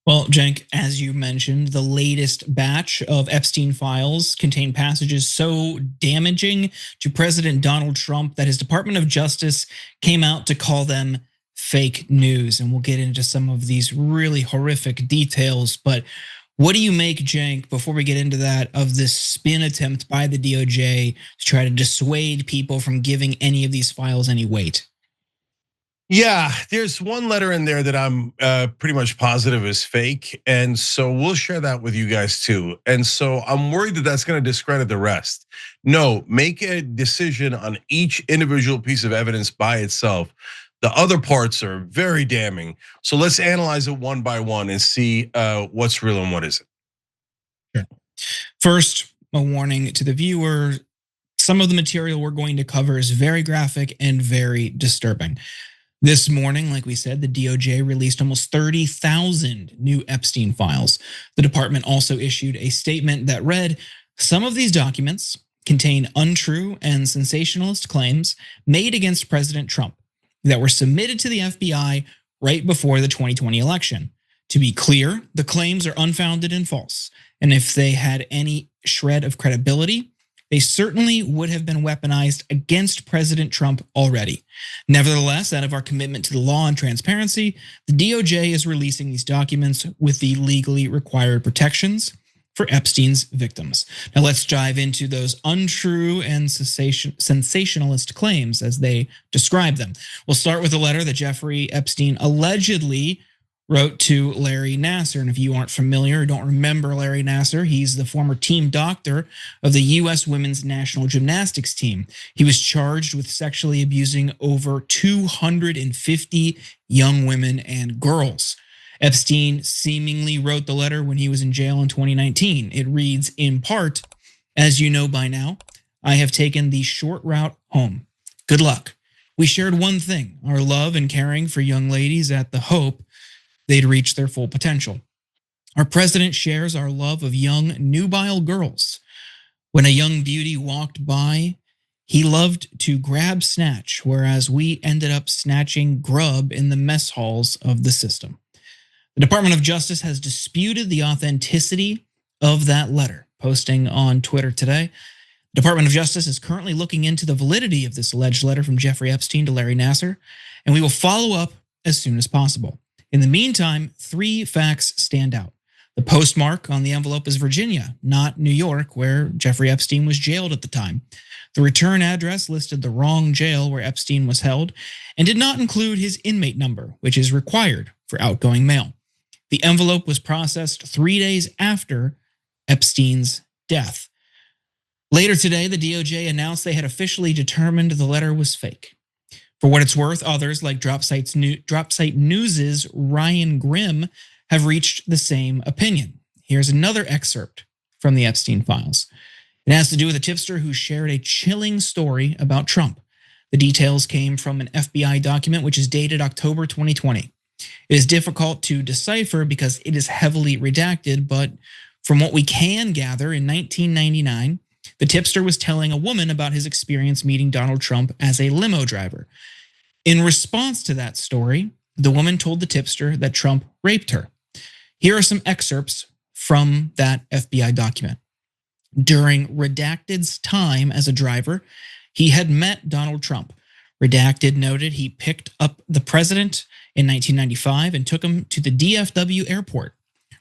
Well, Cenk, as you mentioned, the latest batch of Epstein files contain passages so damaging to President Donald Trump that his Department of Justice came out to call them fake news. And we'll get into some of these really horrific details. But what do you make, Cenk, before we get into that, of this spin attempt by the DOJ to try to dissuade people from giving any of these files any weight? Yeah, there's one letter in there that I'm pretty much positive is fake. And so we'll share that with you guys too. And so I'm worried that that's going to discredit the rest. No, make a decision on each individual piece of evidence by itself. The other parts are very damning. So let's analyze it one by one and see what's real and what isn't. Sure. First, a warning to the viewer. Some of the material we're going to cover is very graphic and very disturbing. This morning, like we said, the DOJ released almost 30,000 new Epstein files. The department also issued a statement that read, "Some of these documents contain untrue and sensationalist claims made against President Trump that were submitted to the FBI right before the 2020 election. To be clear, the claims are unfounded and false, and if they had any shred of credibility, they certainly would have been weaponized against President Trump already. Nevertheless, out of our commitment to the law and transparency, the DOJ is releasing these documents with the legally required protections for Epstein's victims." Now let's dive into those untrue and sensationalist claims as they describe them. We'll start with a letter that Jeffrey Epstein allegedly wrote to Larry Nassar. And if you aren't familiar or don't remember Larry Nassar, he's the former team doctor of the US women's national gymnastics team. He was charged with sexually abusing over 250 young women and girls. Epstein seemingly wrote the letter when he was in jail in 2019. It reads in part, "As you know by now, I have taken the short route home. Good luck. We shared one thing, our love and caring for young ladies at the hope they'd reach their full potential. Our president shares our love of young, nubile girls. When a young beauty walked by, he loved to grab snatch, whereas we ended up snatching grub in the mess halls of the system." The Department of Justice has disputed the authenticity of that letter, posting on Twitter today. The Department of Justice is currently looking into the validity of this alleged letter from Jeffrey Epstein to Larry Nassar, and we will follow up as soon as possible. In the meantime, 3 facts stand out. The postmark on the envelope is Virginia, not New York, where Jeffrey Epstein was jailed at the time. The return address listed the wrong jail where Epstein was held and did not include his inmate number, which is required for outgoing mail. The envelope was processed 3 days after Epstein's death. Later today, the DOJ announced they had officially determined the letter was fake. For what it's worth, others like Dropsite News' Ryan Grimm have reached the same opinion. Here's another excerpt from the Epstein files. It has to do with a tipster who shared a chilling story about Trump. The details came from an FBI document which is dated October 2020. It is difficult to decipher because it is heavily redacted, but from what we can gather, in 1999, the tipster was telling a woman about his experience meeting Donald Trump as a limo driver. In response to that story, the woman told the tipster that Trump raped her. Here are some excerpts from that FBI document. During Redacted's time as a driver, he had met Donald Trump. Redacted noted he picked up the president in 1995 and took him to the DFW airport.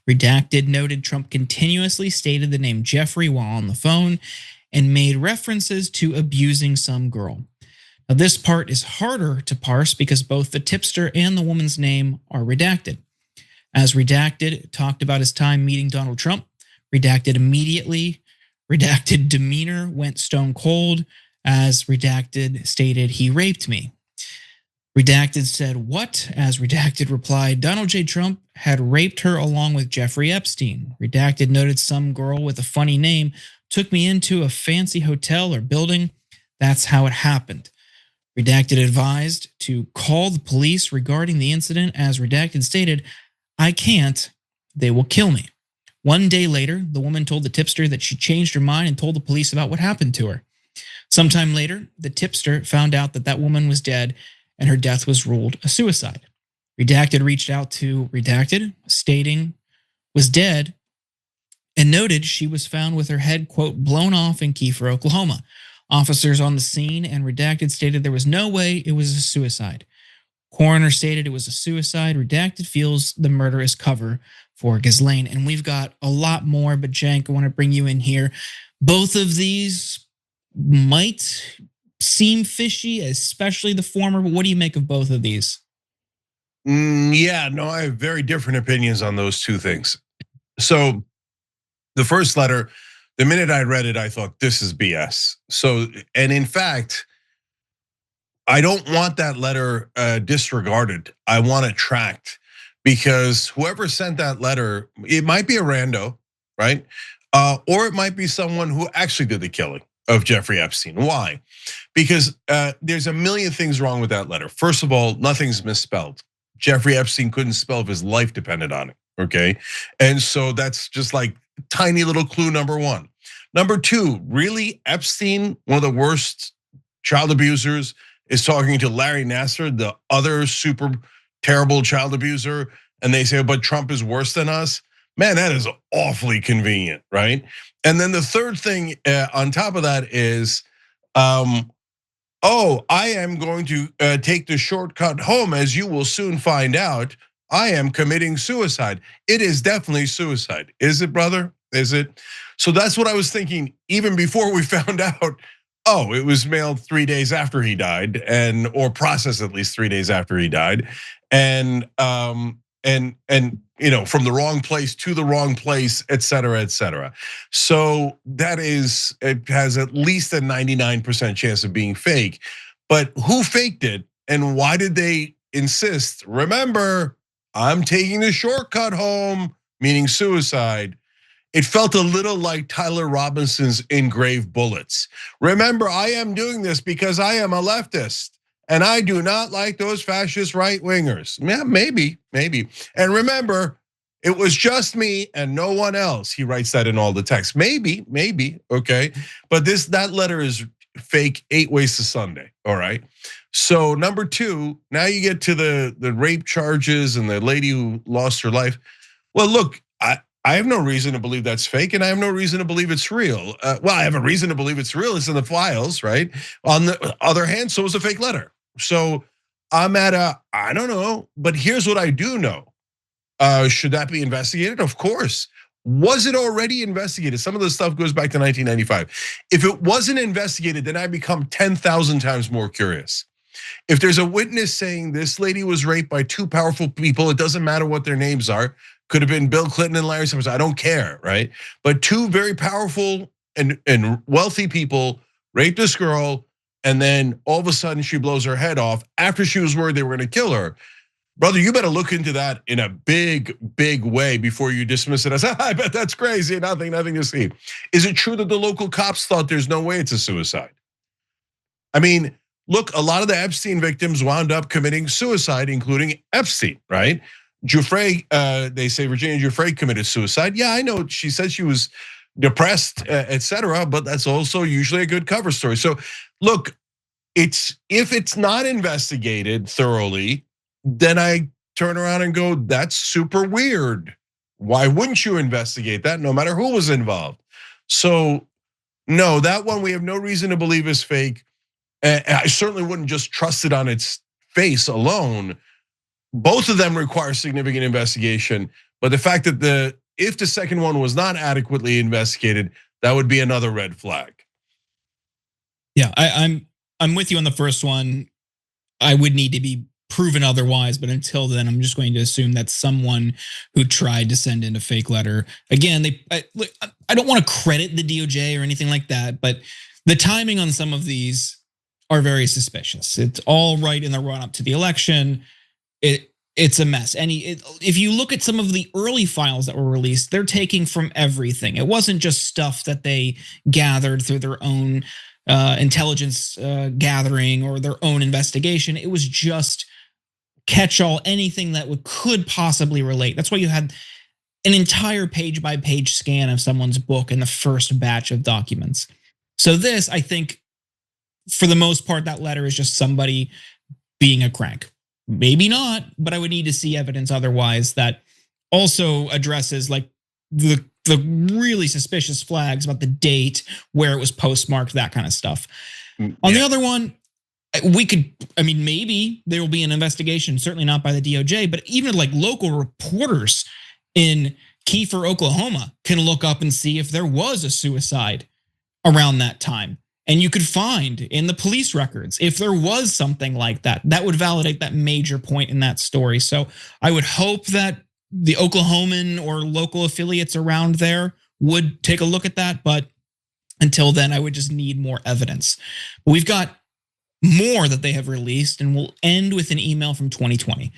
Redacted noted Trump continuously stated the name Jeffrey while on the phone and made references to abusing some girl. Now, this part is harder to parse because both the tipster and the woman's name are redacted. As Redacted talked about his time meeting Donald Trump, Redacted demeanor went stone cold as Redacted stated, "He raped me." Redacted said, "What?" As Redacted replied, "Donald J. Trump had raped her along with Jeffrey Epstein." Redacted noted some girl with a funny name took me into a fancy hotel or building. That's how it happened. Redacted advised to call the police regarding the incident as Redacted stated, "I can't, they will kill me." 1 day later, the woman told the tipster that she changed her mind and told the police about what happened to her. Sometime later, the tipster found out that that woman was dead and her death was ruled a suicide. Redacted reached out to Redacted, stating was dead, and noted she was found with her head, quote, blown off in Kiefer, Oklahoma. Officers on the scene and Redacted stated there was no way it was a suicide. Coroner stated it was a suicide. Redacted feels the murder is cover for Ghislaine. And we've got a lot more, but Jank, I want to bring you in here. Both of these might seem fishy, especially the former, but what do you make of both of these? Yeah, no, I have very different opinions on those two things. So the first letter, the minute I read it, I thought this is BS. So, and in fact, I don't want that letter disregarded. I want it tracked because whoever sent that letter, it might be a rando, right? Or it might be someone who actually did the killing of Jeffrey Epstein. Why? Because there's a million things wrong with that letter. First of all, nothing's misspelled. Jeffrey Epstein couldn't spell if his life depended on it, okay? And so that's just like tiny little clue number one. Number two, really, Epstein, one of the worst child abusers, is talking to Larry Nassar, the other super terrible child abuser, and they say, but Trump is worse than us. Man, that is awfully convenient, right? And then the third thing on top of that is, oh, I am going to take the shortcut home, as you will soon find out. I am committing suicide. It is definitely suicide. Is it, brother? Is it? So that's what I was thinking even before we found out, oh, it was mailed 3 days after he died, and or processed at least 3 days after he died. And from the wrong place to the wrong place, et cetera, et cetera. So that is, it has at least a 99% chance of being fake. But who faked it and why did they insist? Remember, I'm taking the shortcut home, meaning suicide. It felt a little like Tyler Robinson's Engraved Bullets. Remember, I am doing this because I am a leftist. And I do not like those fascist right wingers. Yeah, maybe. And remember, it was just me and no one else. He writes that in all the text. Maybe, okay. But that letter is fake 8 ways to Sunday, all right? So number two, now you get to the rape charges and the lady who lost her life. Well, look, I have no reason to believe that's fake, and I have no reason to believe it's real. Well, I have a reason to believe it's real. It's in the files, right? On the other hand, so is a fake letter. So I'm at I don't know, but here's what I do know. Should that be investigated? Of course. Was it already investigated? Some of the stuff goes back to 1995. If it wasn't investigated, then I become 10,000 times more curious. If there's a witness saying this lady was raped by two powerful people, it doesn't matter what their names are. Could have been Bill Clinton and Larry Summers. I don't care, right? But two very powerful and wealthy people raped this girl, and then all of a sudden she blows her head off after she was worried they were going to kill her. Brother, you better look into that in a big way before you dismiss it as, I bet that's crazy, nothing to see. Is it true that the local cops thought there's no way it's a suicide? I mean, look, a lot of the Epstein victims wound up committing suicide, including Epstein, right? Giuffre, they say Virginia Giuffre committed suicide. Yeah, I know. She said she was depressed, et cetera, but that's also usually a good cover story. So, look, if it's not investigated thoroughly, then I turn around and go, that's super weird. Why wouldn't you investigate that, no matter who was involved? So, no, that one we have no reason to believe is fake. I certainly wouldn't just trust it on its face alone. Both of them require significant investigation, but the fact that if the second one was not adequately investigated, that would be another red flag. Yeah, I'm with you on the first one. I would need to be proven otherwise, but until then, I'm just going to assume that's someone who tried to send in a fake letter. Again, I don't want to credit the DOJ or anything like that, but the timing on some of these are very suspicious. It's all right in the run up to the election. It's a mess. If you look at some of the early files that were released, they're taking from everything. It wasn't just stuff that they gathered through their own intelligence gathering or their own investigation. It was just catch-all, anything that could possibly relate. That's why you had an entire page-by-page scan of someone's book in the first batch of documents. So this, I think, for the most part, that letter is just somebody being a crank. Maybe not, but I would need to see evidence otherwise that also addresses like the really suspicious flags about the date, where it was postmarked, that kind of stuff. On the Yeah. other one, we could, I mean, maybe there will be an investigation, certainly not by the DOJ, but even like local reporters in Kiefer, Oklahoma can look up and see if there was a suicide around that time. And you could find in the police records if there was something like that. That would validate that major point in that story. So I would hope that the Oklahoman or local affiliates around there would take a look at that. But until then, I would just need more evidence. We've got more that they have released, and we'll end with an email from 2020.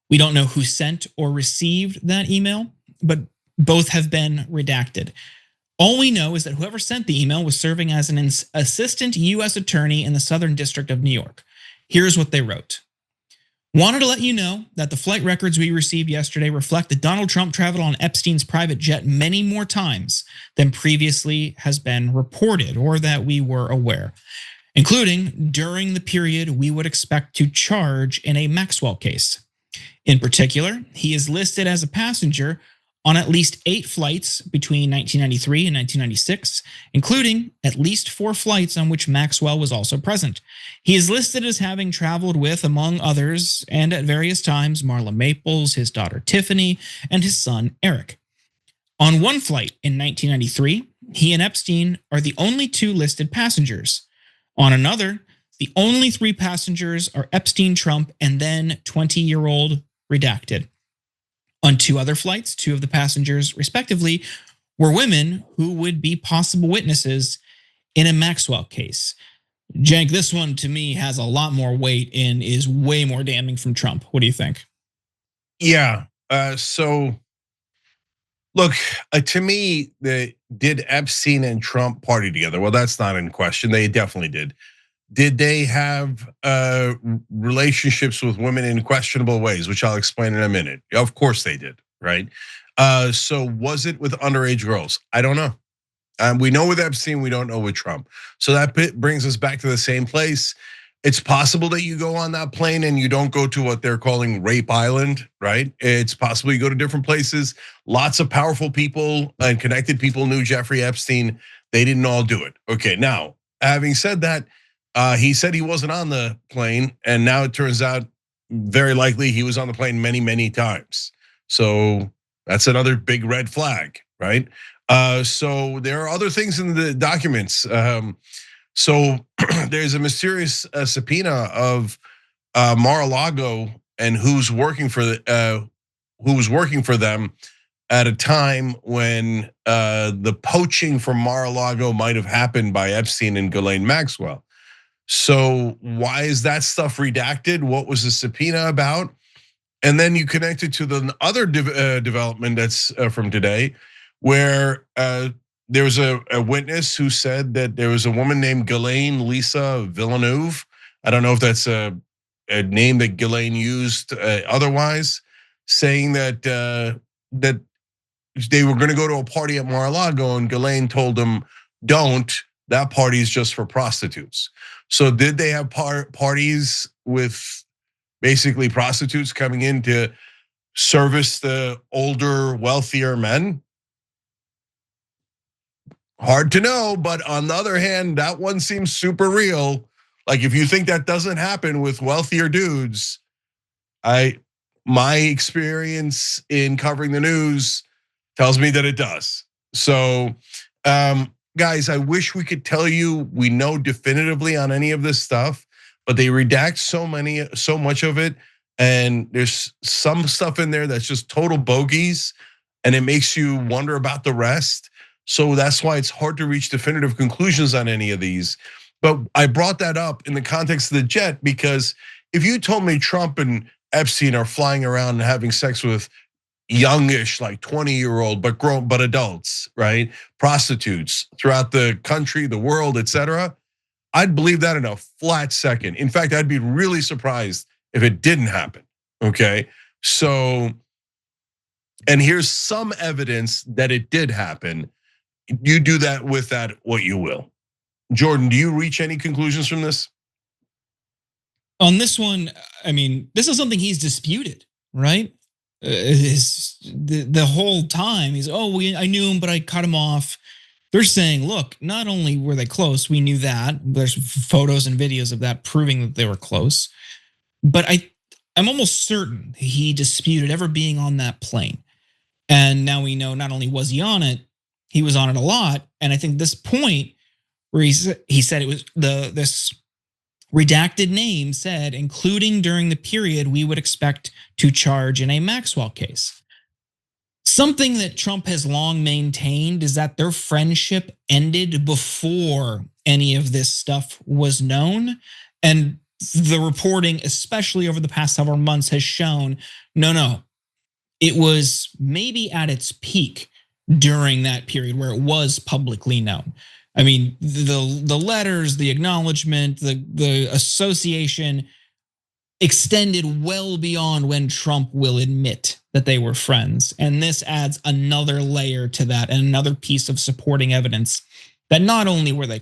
We don't know who sent or received that email, but both have been redacted. All we know is that whoever sent the email was serving as an assistant US attorney in the Southern District of New York. Here's what they wrote. Wanted to let you know that the flight records we received yesterday reflect that Donald Trump traveled on Epstein's private jet many more times than previously has been reported or that we were aware, including during the period we would expect to charge in a Maxwell case. In particular, he is listed as a passenger on at least 8 flights between 1993 and 1996, including at least 4 flights on which Maxwell was also present. He is listed as having traveled with, among others, and at various times, Marla Maples, his daughter Tiffany, and his son Eric. On one flight in 1993, he and Epstein are the only 2 listed passengers. On another, the only 3 passengers are Epstein, Trump, and then 20-year-old redacted. On 2 other flights, 2 of the passengers, respectively, were women who would be possible witnesses in a Maxwell case. Jank, this one to me has a lot more weight and is way more damning from Trump. What do you think? Yeah. So, look, to me, did Epstein and Trump party together? Well, that's not in question. They definitely did. Did they have relationships with women in questionable ways, which I'll explain in a minute? Of course they did, right? So was it with underage girls? I don't know. We know with Epstein, we don't know with Trump. So that brings us back to the same place. It's possible that you go on that plane and you don't go to what they're calling Rape Island, right? It's possible you go to different places. Lots of powerful people and connected people knew Jeffrey Epstein. They didn't all do it. Okay, now, having said that, he said he wasn't on the plane, and now it turns out very likely he was on the plane many, many times. So that's another big red flag, right? So there are other things in the documents. So there's a mysterious subpoena of Mar-a-Lago and who's working for them at a time when the poaching from Mar-a-Lago might have happened by Epstein and Ghislaine Maxwell. So why is that stuff redacted? What was the subpoena about? And then you connect it to the other development that's from today, where there was a witness who said that there was a woman named Ghislaine Lisa Villeneuve. I don't know if that's a name that Ghislaine used otherwise, saying that that they were going to go to a party at Mar-a-Lago, and Ghislaine told them, "Don't. That party is just for prostitutes." So did they have parties with basically prostitutes coming in to service the older, wealthier men? Hard to know, but on the other hand, that one seems super real. Like if you think that doesn't happen with wealthier dudes, my experience in covering the news tells me that it does. So, guys, I wish we could tell you we know definitively on any of this stuff, but they redact so much of it, and there's some stuff in there that's just total bogeys, and it makes you wonder about the rest. So that's why it's hard to reach definitive conclusions on any of these. But I brought that up in the context of the jet because if you told me Trump and Epstein are flying around and having sex with youngish, like 20-year-old, but adults, right? Prostitutes throughout the country, the world, etc. I'd believe that in a flat second. In fact, I'd be really surprised if it didn't happen, okay? So, and here's some evidence that it did happen. You do that with that what you will. Jordan, do you reach any conclusions from this? On this one, I mean, this is something he's disputed, right? The whole time he's, I knew him, but I cut him off. They're saying, look, not only were they close, we knew that. There's photos and videos of that proving that they were close. But I'm almost certain he disputed ever being on that plane. And now we know not only was he on it, he was on it a lot. And I think this point where he said it was this redacted name said, including during the period we would expect to charge in a Maxwell case. Something that Trump has long maintained is that their friendship ended before any of this stuff was known. And the reporting, especially over the past several months, has shown no, it was maybe at its peak during that period where it was publicly known. I mean, the letters, the acknowledgement, the association extended well beyond when Trump will admit that they were friends. And this adds another layer to that and another piece of supporting evidence that not only were they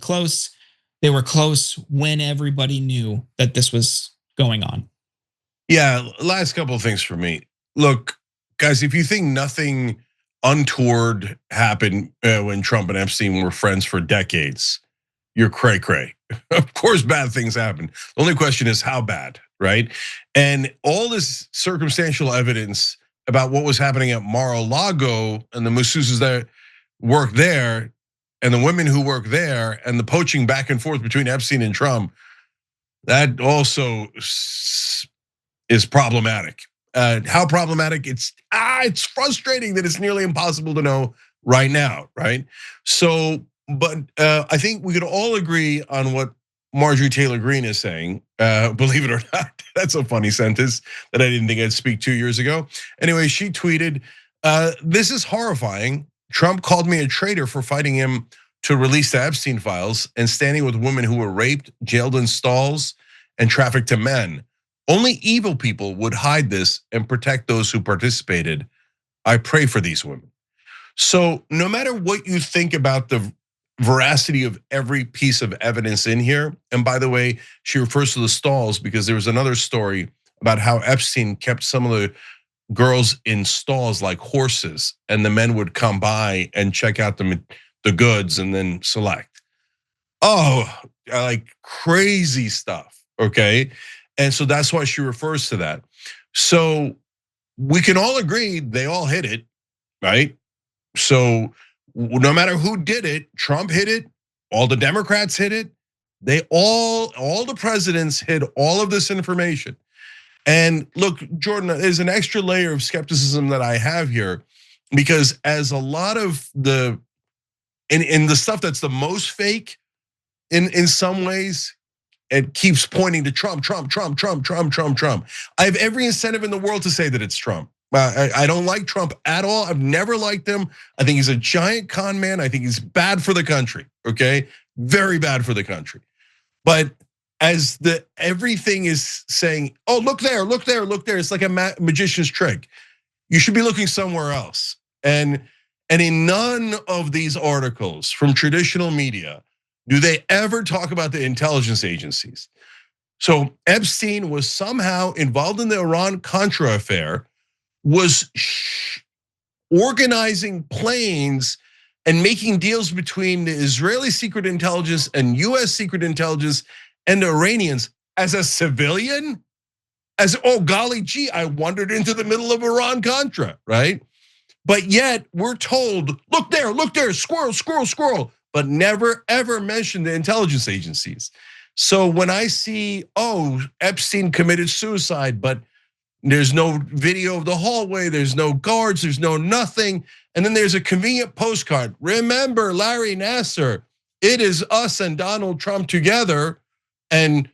were close when everybody knew that this was going on. Yeah, last couple of things for me. Look, guys, if you think nothing untoward happened when Trump and Epstein were friends for decades, you're cray cray. Of course, bad things happen. The only question is how bad, right? And all this circumstantial evidence about what was happening at Mar-a-Lago and the masseuses that work there and the women who work there and the poaching back and forth between Epstein and Trump, that also is problematic. How problematic? It's frustrating that it's nearly impossible to know right now, right? So, but I think we could all agree on what Marjorie Taylor Greene is saying. Believe it or not, that's a funny sentence that I didn't think I'd speak 2 years ago. Anyway, she tweeted, "This is horrifying. Trump called me a traitor for fighting him to release the Epstein files and standing with women who were raped, jailed in stalls, and trafficked to men. Only evil people would hide this and protect those who participated. I pray for these women." So no matter what you think about the veracity of every piece of evidence in here, and by the way, she refers to the stalls because there was another story about how Epstein kept some of the girls in stalls like horses, and the men would come by and check out the goods and then select. Like crazy stuff, okay? And so that's why she refers to that. So we can all agree they all hit it, right? So no matter who did it, Trump hit it, all the Democrats hit it. They all the presidents hid all of this information. And look, Jordan, there's an extra layer of skepticism that I have here, because as a lot of in the stuff that's the most fake in some ways, it keeps pointing to Trump. I have every incentive in the world to say that it's Trump. I don't like Trump at all. I've never liked him. I think he's a giant con man. I think he's bad for the country, okay? Very bad for the country. But as everything is saying, look there. It's like a magician's trick. You should be looking somewhere else. And in none of these articles from traditional media do they ever talk about the intelligence agencies. So Epstein was somehow involved in the Iran-Contra affair, was organizing planes and making deals between the Israeli secret intelligence and US secret intelligence and the Iranians as a civilian. Golly gee, I wandered into the middle of Iran-Contra, right? But yet we're told, look there, squirrel, but never ever mention the intelligence agencies. So when I see, Epstein committed suicide, but there's no video of the hallway, there's no guards, there's no nothing. And then there's a convenient postcard. Remember Larry Nassar, it is us and Donald Trump together. And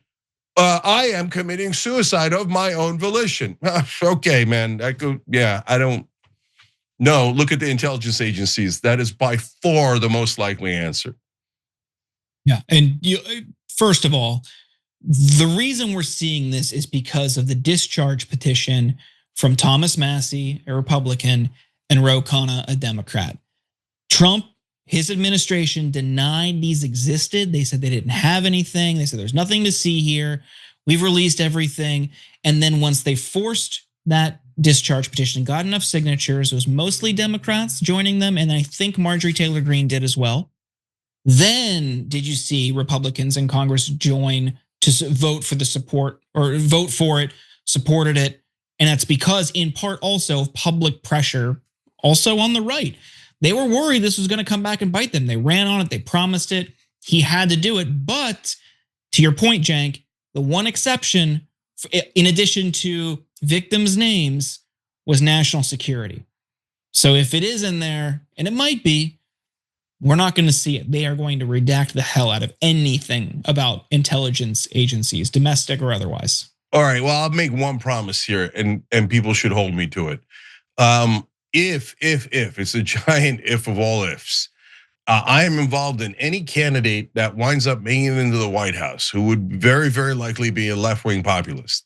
I am committing suicide of my own volition. Okay, man, I don't know. Look at the intelligence agencies. That is by far the most likely answer. Yeah, and first of all, the reason we're seeing this is because of the discharge petition from Thomas Massie, a Republican, and Ro Khanna, a Democrat. Trump, his administration denied these existed. They said they didn't have anything. They said there's nothing to see here. we've released everything. And then once they forced that discharge petition, got enough signatures, it was mostly Democrats joining them, and I think Marjorie Taylor Greene did as well. Then did you see Republicans in Congress join to vote for the support, or vote for it, supported it? And that's because, in part, also of public pressure, also on the right. They were worried this was going to come back and bite them. They ran on it. They promised it. He had to do it. But to your point, Jank, the one exception, in addition to victims' names, was national security. So if it is in there, and it might be, we're not going to see it. They are going to redact the hell out of anything about intelligence agencies, domestic or otherwise. All right, well, I'll make one promise here, and people should hold me to it. If it's a giant if of all ifs, I am involved in any candidate that winds up making it into the White House, who would very, very likely be a left-wing populist.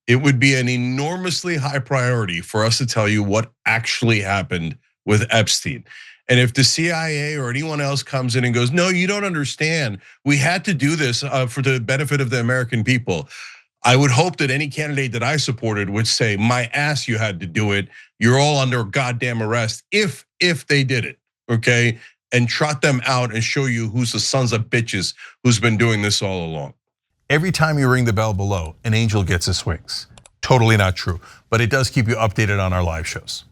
It would be an enormously high priority for us to tell you what actually happened with Epstein. And if the CIA or anyone else comes in and goes, no, you don't understand, we had to do this for the benefit of the American people, I would hope that any candidate that I supported would say, my ass, you had to do it. You're all under goddamn arrest if they did it, okay? And trot them out and show you who's the sons of bitches who's been doing this all along. Every time you ring the bell below, an angel gets his wings. Totally not true, but it does keep you updated on our live shows.